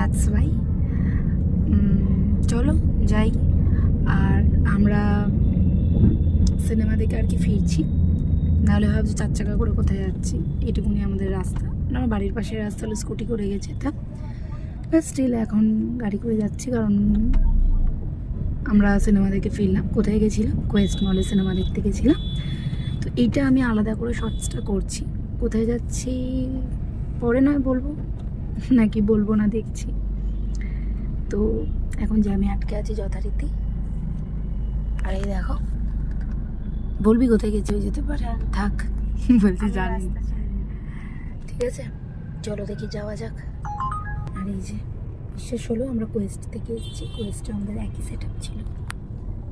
That's why. চলো যাই। আর আমরা সিনেমা দেখে আর কি ফিরছি, নাহলে ভাবছি 4 চাকা করে কোথায় যাচ্ছি। এটুকুনি আমাদের রাস্তা, আমার বাড়ির পাশের রাস্তা হলে স্কুটি করে গেছে, তা স্টিল এখন গাড়ি করে যাচ্ছি, কারণ আমরা সিনেমা দেখে ফিরলাম। কোথায় গেছিলাম? কোয়েস্ট মলে সিনেমা দেখতে গেছিলাম। তো এইটা আমি আলাদা করে শর্টসটা করছি। কোথায় যাচ্ছি পরে নয় বলবো, নাকি বলবো না দেখছি। তো এখন জ্যামে আটকে আছি যথারীতি। আর এই দেখো, বলবি কোথায় গেছি? ওই যেতে পারে, থাক বলছি জানি। ঠিক আছে, চলো দেখি যাওয়া যাক। আর এই যে বিশ্বাস হলো আমরা কোয়েস্ট থেকে এসেছি, কোয়েস্টে আমাদের একই সেট আপ ছিল।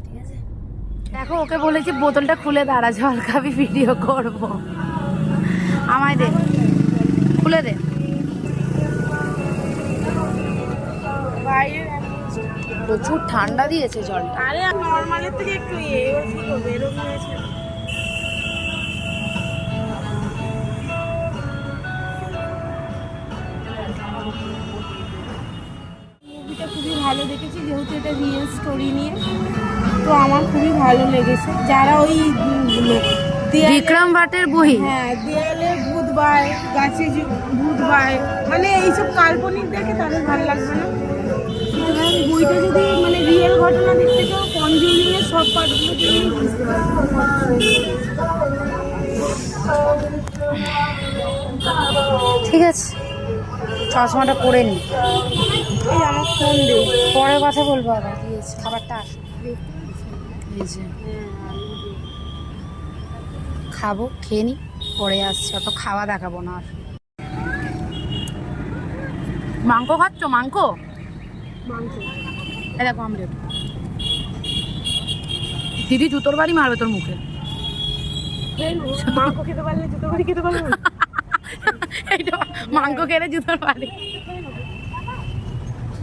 ঠিক আছে, দেখো ওকে বলেছি বোতলটা খুলে দাঁড়া, জল খাবি, ভিডিও করব। আমায় দে, খুলে দে। প্রচুর ঠান্ডা দিয়েছে জলটা। আরে নরমালের থেকে একটু এরকম হয়েছে। মুভিটা খুবই ভালো দেখেছি, যেহেতু এটা রিয়েল স্টোরি নিয়ে, তো আমার খুবই ভালো লেগেছে। যারা ওই বিক্রম ভাটের বই, হ্যাঁ, দেয়ালে ভূত বায়, গাছে ভূত বায়, মানে এইসব কাল্পনিক দেখে তাদের ভালো লাগবে না। সুতরাং বইটা যদি মানে রিয়েল ঘটনা দেখতে চাও, কনজুরিং এর সব পার্টগুলো দেখলেই বুঝতে পারবে। ঠিক আছে, চশমাটা পরে নি। এই আমার ফোন দে, পরে কথা বলবো আবার। দিয়েছে খাবারটা আসো, এই যে খাবো, খেয়ে নি, পরে আসছে। অত খাওয়া দেখাবো না আর। মাংস খাচ্ছ? মাংস দেখো আমলেট। দিদি জুতোর বাড়ি মারবে তোর মুখে। মাংস খেতে পারলে জুতো বাড়ি খেতে পারবো না। এইটা মাংস খেলে জুতোর বাড়ি।